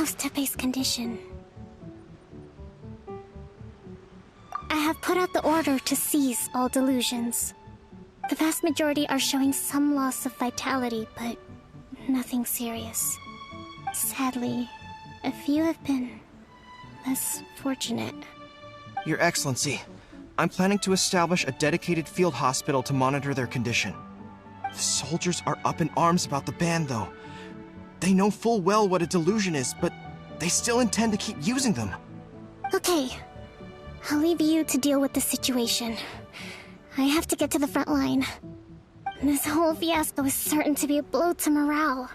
close to base condition. I have put out the order to seize all delusions. The vast majority are showing some loss of vitality, but nothing serious. Sadly, a few have been less fortunate. Your Excellency, I'm planning to establish a dedicated field hospital to monitor their condition. The soldiers are up in arms about the ban, though. They know full well what a delusion is, but they still intend to keep using them. Okay. I'll leave you to deal with the situation. I have to get to the front line. This whole fiasco is certain to be a blow to morale.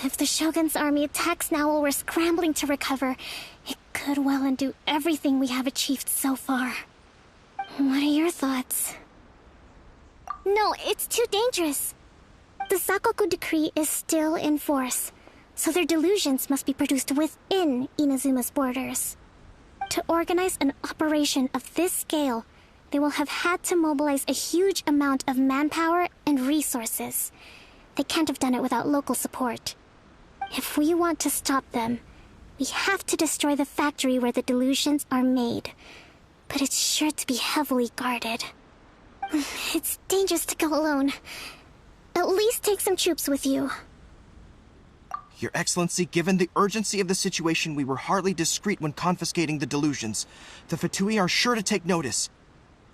If the Shogun's army attacks now while we're scrambling to recover, it could well undo everything we have achieved so far. What are your thoughts? No, it's too dangerous. The Sakoku decree is still in force, so their delusions must be produced within Inazuma's borders. To organize an operation of this scale, they will have had to mobilize a huge amount of manpower and resources. They can't have done it without local support. If we want to stop them, we have to destroy the factory where the delusions are made. But it's sure to be heavily guarded. It's dangerous to go alone. At least take some troops with you. Your Excellency, given the urgency of the situation, we were hardly discreet when confiscating the delusions. The Fatui are sure to take notice.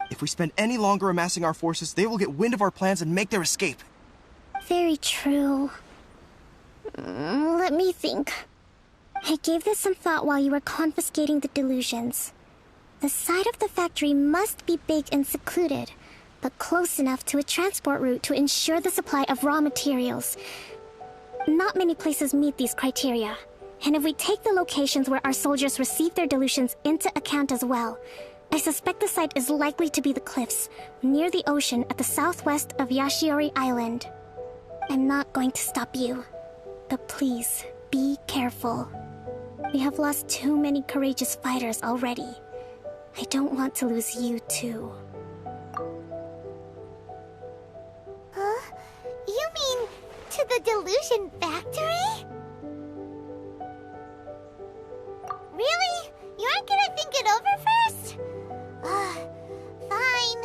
If we spend any longer amassing our forces, they will get wind of our plans and make their escape. Very true. Let me think. I gave this some thought while you were confiscating the delusions. The side of the factory must be big and secluded, but close enough to a transport route to ensure the supply of raw materials. Not many places meet these criteria, and if we take the locations where our soldiers receive their delusions into account as well, I suspect the site is likely to be the cliffs, near the ocean at the southwest of Yashiori Island. I'm not going to stop you, but please, be careful. We have lost too many courageous fighters already. I don't want to lose you too. Huh? You mean to the Delusion factory? Really? You aren't gonna think it over first? Fine.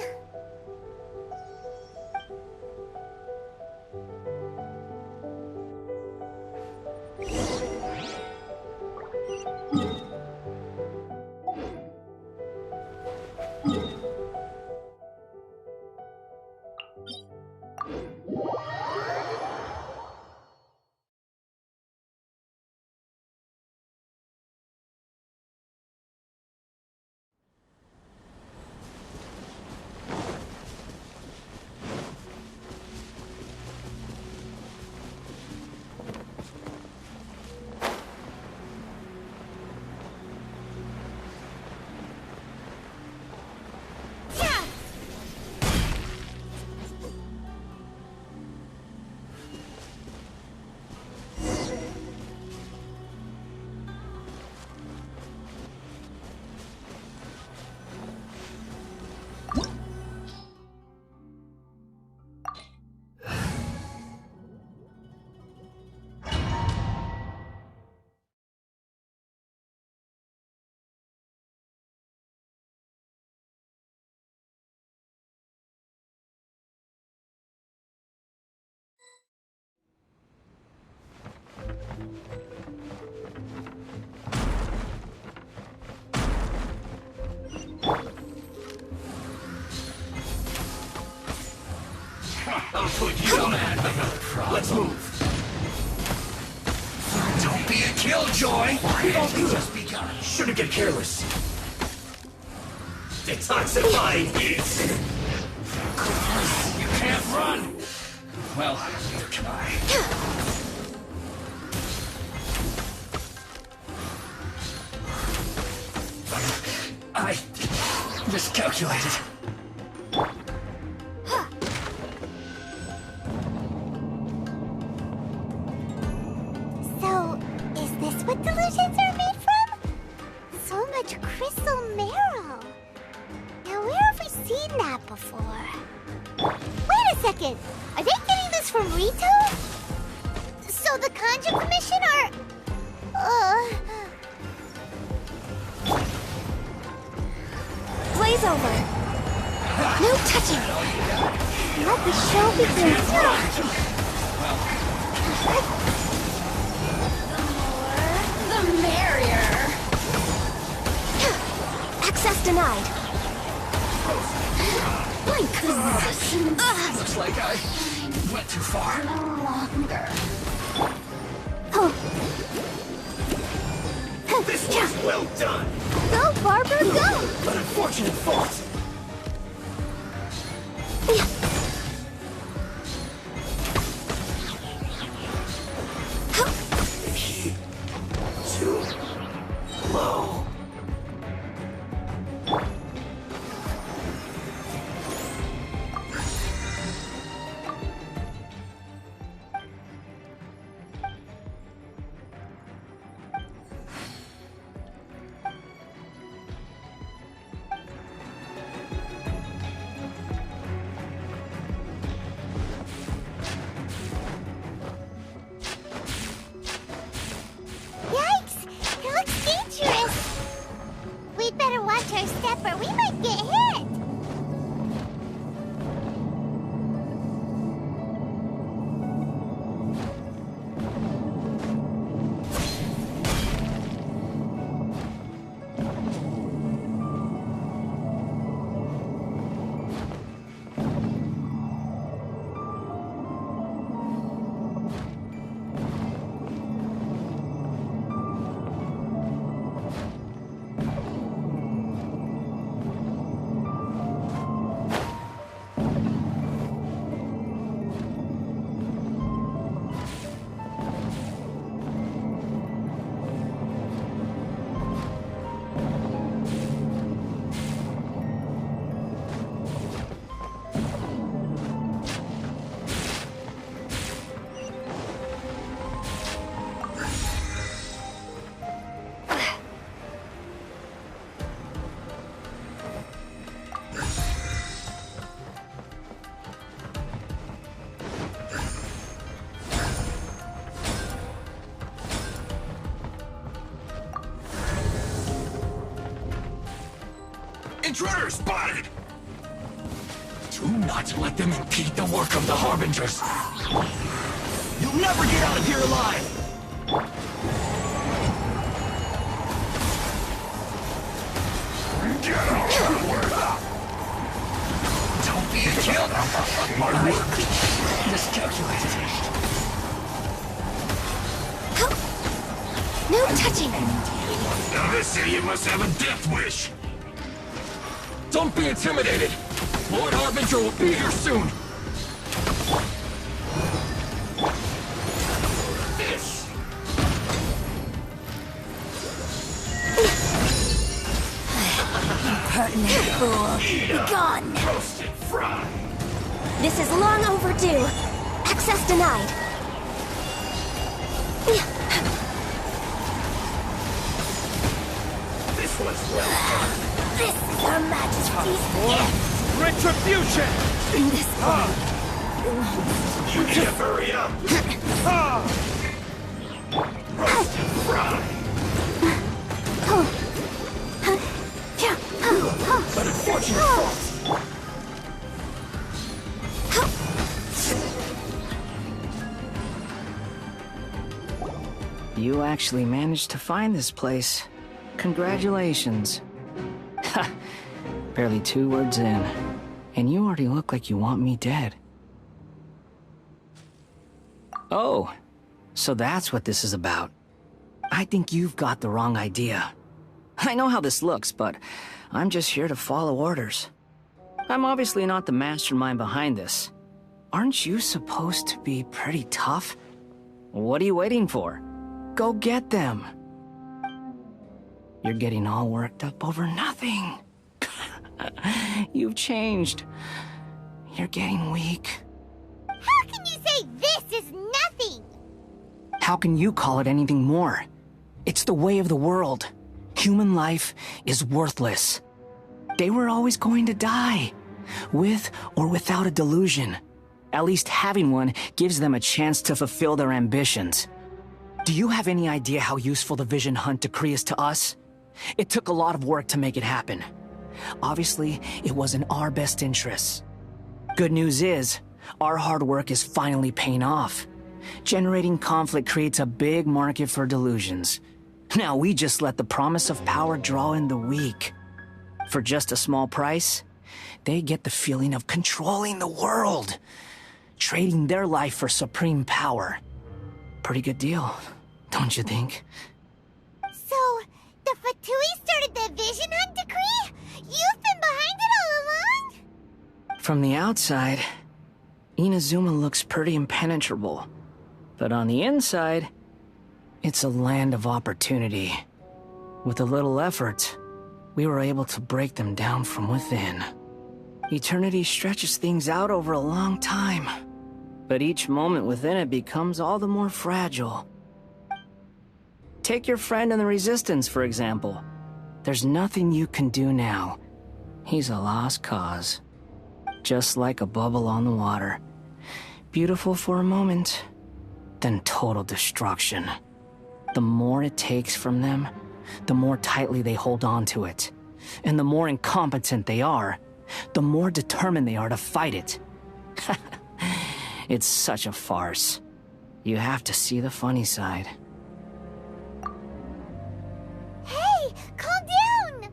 I'll put you on another problem. Let's move. Don't be a killjoy. We've only just begun. Shouldn't get careless. Detoxifying heat. You can't run. Well, neither can I. I miscalculated. So, is this what delusions are made from? So much crystal marrow. Now, where have we seen that before? Wait a second! Are they getting this from Rito? So the Kanji Commission are... Blaze over. No touching. Let the show begin. The merrier. Access denied. My goodness. Looks like I went too far. No longer. This was well done. Go, Barber, go! But unfortunate fault. 2 low. Yikes! It looks dangerous! We'd better watch our step or we might get hit! Intruder spotted! Do not let them impede the work of the Harbingers. You'll never get out of here alive! Get out of here! Don't be killed! My work miscalculated. No touching. Now this idiot must have a death wish! Don't be intimidated! Lord Harbinger will be here soon! This! Impertinent fool. Be gone. Roasted fry! This is long overdue. Access denied. This was well done! This is Her Majesty's Retribution! This You need to hurry up! Roasted fry! But unfortunate fault! You actually managed to find this place. Congratulations. Ha! Barely 2 words in, and you already look like you want me dead. Oh, so that's what this is about. I think you've got the wrong idea. I know how this looks, but I'm just here to follow orders. I'm obviously not the mastermind behind this. Aren't you supposed to be pretty tough? What are you waiting for? Go get them. You're getting all worked up over nothing. You've changed. You're getting weak. How can you say this is nothing? How can you call it anything more? It's the way of the world. Human life is worthless. They were always going to die, with or without a delusion. At least having one gives them a chance to fulfill their ambitions. Do you have any idea how useful the Vision Hunt decree is to us? It took a lot of work to make it happen. Obviously, it was in our best interests. Good news is, our hard work is finally paying off. Generating conflict creates a big market for delusions. Now we just let the promise of power draw in the weak. For just a small price, they get the feeling of controlling the world, trading their life for supreme power. Pretty good deal, don't you think? So, the Fatui started the Vision Hunt decree? You've been behind it all along? From the outside, Inazuma looks pretty impenetrable. But on the inside, it's a land of opportunity. With a little effort, we were able to break them down from within. Eternity stretches things out over a long time, but each moment within it becomes all the more fragile. Take your friend in the Resistance, for example. There's nothing you can do now. He's a lost cause. Just like a bubble on the water. Beautiful for a moment, then total destruction. The more it takes from them, the more tightly they hold on to it. And the more incompetent they are, the more determined they are to fight it. It's such a farce. You have to see the funny side. Hey, calm down!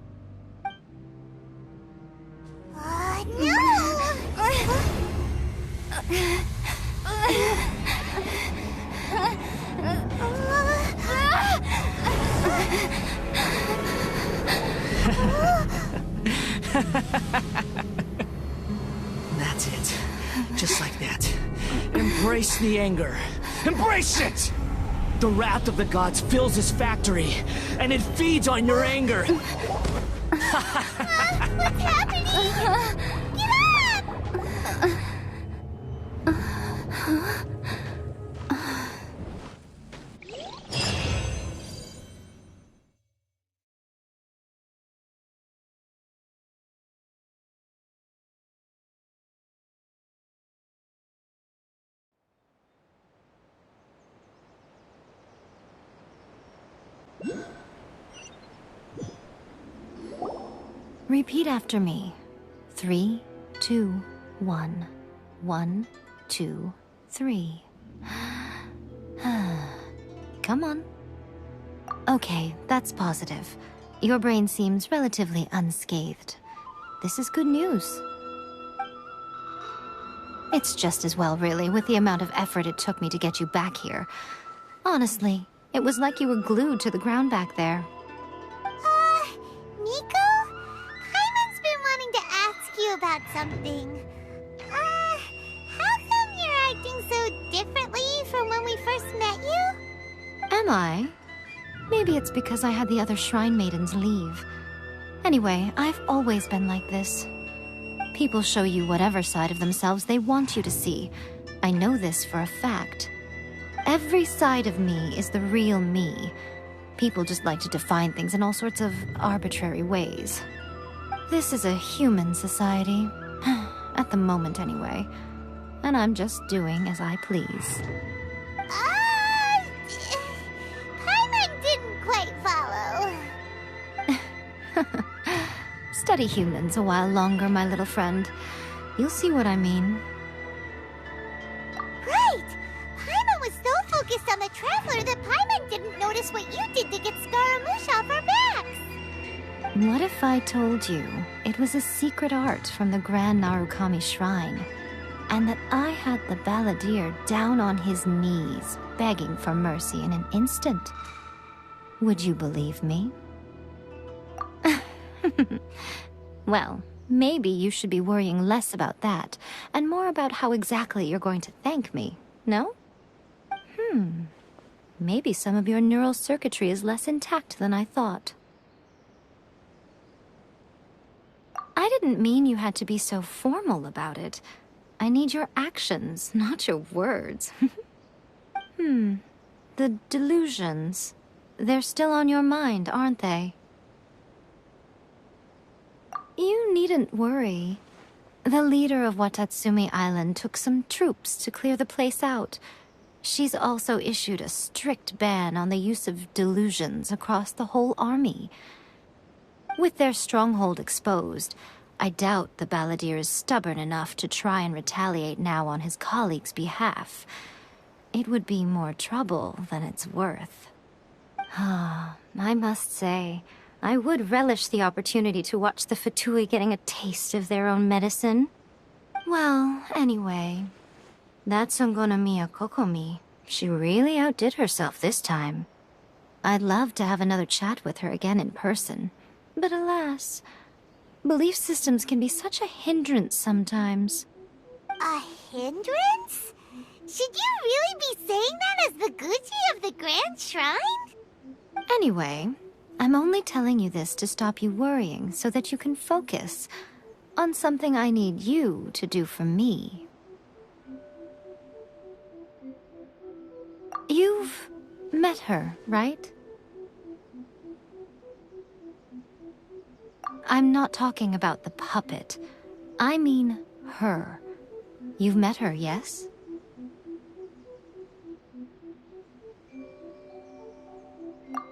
That's it. Just like that. Embrace the anger. Embrace it! The wrath of the gods fills this factory, and it feeds on your anger. What's happening? Get up! Repeat after me. 3, 2, 1. 1, 2, 3. Come on. Okay, that's positive. Your brain seems relatively unscathed. This is good news. It's just as well, really, with the amount of effort it took me to get you back here. Honestly, it was like you were glued to the ground back there. Nico? Paimon's been wanting to ask you about something. How come you're acting so differently from when we first met you? Am I? Maybe it's because I had the other Shrine Maidens leave. Anyway, I've always been like this. People show you whatever side of themselves they want you to see. I know this for a fact. Every side of me is the real me. People just like to define things in all sorts of arbitrary ways. This is a human society. At the moment, anyway. And I'm just doing as I please. Paimon didn't quite follow. Study humans a while longer, my little friend. You'll see what I mean. Right! Paimon was so focused on the Traveler that Paimon didn't notice what you did to get Scaramouche off our backs. What if I told you it was a secret art from the Grand Narukami Shrine, and that I had the balladeer down on his knees, begging for mercy in an instant? Would you believe me? Well, maybe you should be worrying less about that, and more about how exactly you're going to thank me, no? Maybe some of your neural circuitry is less intact than I thought. I didn't mean you had to be so formal about it. I need your actions, not your words. The delusions. They're still on your mind, aren't they? You needn't worry. The leader of Watatsumi Island took some troops to clear the place out. She's also issued a strict ban on the use of delusions across the whole army. With their stronghold exposed, I doubt the balladeer is stubborn enough to try and retaliate now on his colleague's behalf. It would be more trouble than it's worth. Ah, I must say, I would relish the opportunity to watch the Fatui getting a taste of their own medicine. Well, anyway, that Songonomiya Kokomi, she really outdid herself this time. I'd love to have another chat with her again in person, but alas, belief systems can be such a hindrance sometimes. A hindrance? Should you really be saying that as the Gucci of the Grand Shrine? Anyway, I'm only telling you this to stop you worrying so that you can focus on something I need you to do for me. You've met her, right? I'm not talking about the puppet. I mean her. You've met her, yes?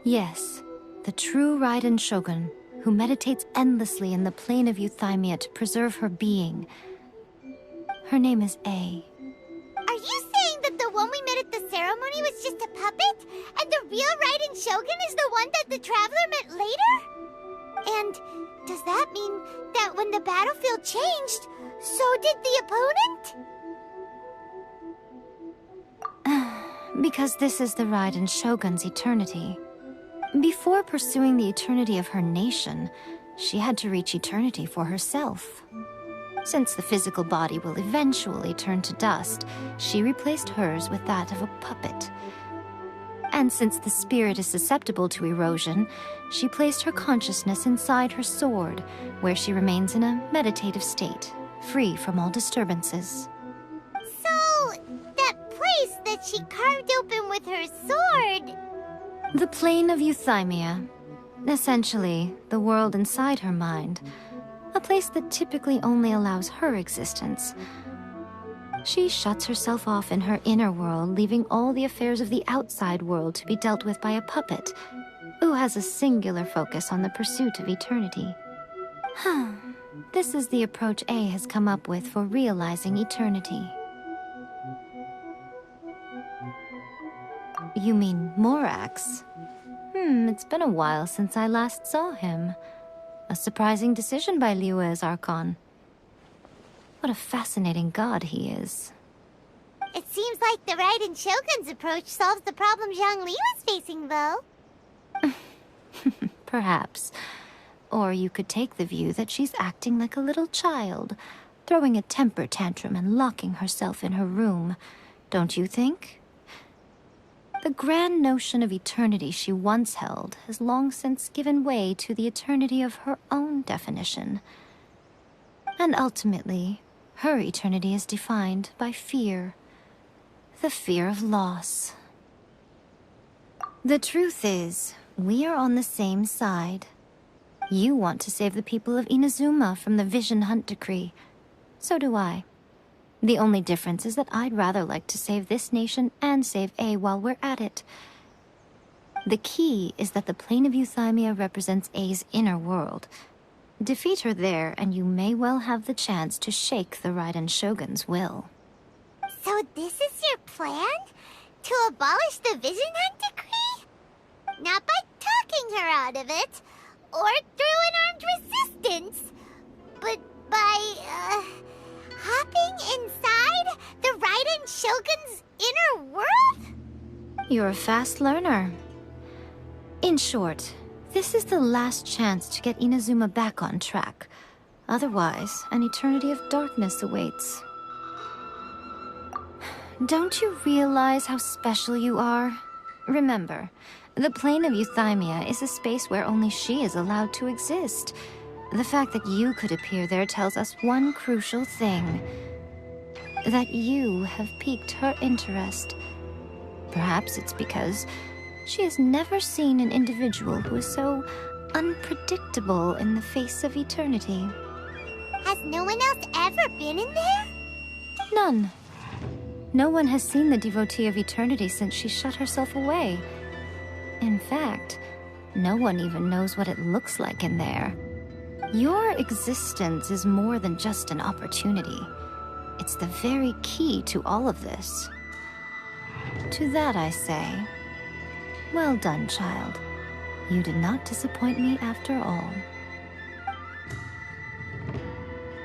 Yes, the true Raiden Shogun, who meditates endlessly in the plane of Euthymia to preserve her being. Her name is A. Are you saying that the one we met at the ceremony was just a puppet, and the real Raiden Shogun is the one that the Traveler met later? And does that mean that when the battlefield changed, so did the opponent? Because this is the Raiden Shogun's eternity. Before pursuing the eternity of her nation, she had to reach eternity for herself. Since the physical body will eventually turn to dust, she replaced hers with that of a puppet. And since the spirit is susceptible to erosion, she placed her consciousness inside her sword, where she remains in a meditative state, free from all disturbances. So, that place that she carved open with her sword... The plane of Euthymia. Essentially, the world inside her mind. A place that typically only allows her existence. She shuts herself off in her inner world, leaving all the affairs of the outside world to be dealt with by a puppet, who has a singular focus on the pursuit of eternity. This is the approach A has come up with for realizing eternity. You mean Morax? It's been a while since I last saw him. A surprising decision by Liyue's Archon. What a fascinating god he is. It seems like the Raiden Shogun's approach solves the problem Zhang Li was facing, though. Perhaps. Or you could take the view that she's acting like a little child, throwing a temper tantrum and locking herself in her room. Don't you think? The grand notion of eternity she once held has long since given way to the eternity of her own definition. And ultimately, her eternity is defined by fear. The fear of loss. The truth is, we are on the same side. You want to save the people of Inazuma from the Vision Hunt decree. So do I. The only difference is that I'd rather like to save this nation and save A while we're at it. The key is that the plane of Euthymia represents A's inner world. Defeat her there, and you may well have the chance to shake the Raiden Shogun's will. So this is your plan? To abolish the Vision Hunt decree? Not by talking her out of it, or through an armed resistance, but by, hopping inside the Raiden Shogun's inner world? You're a fast learner. In short, this is the last chance to get Inazuma back on track. Otherwise, an eternity of darkness awaits. Don't you realize how special you are? Remember, the plane of Euthymia is a space where only she is allowed to exist. The fact that you could appear there tells us one crucial thing. That you have piqued her interest. Perhaps it's because she has never seen an individual who is so unpredictable in the face of eternity. Has no one else ever been in there? None. No one has seen the devotee of eternity since she shut herself away. In fact, no one even knows what it looks like in there. Your existence is more than just an opportunity. It's the very key to all of this. To that I say, well done, child. You did not disappoint me after all.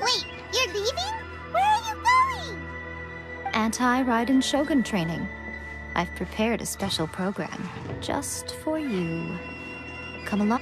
Wait, you're leaving? Where are you going? Anti-Raiden Shogun training. I've prepared a special program just for you. Come along.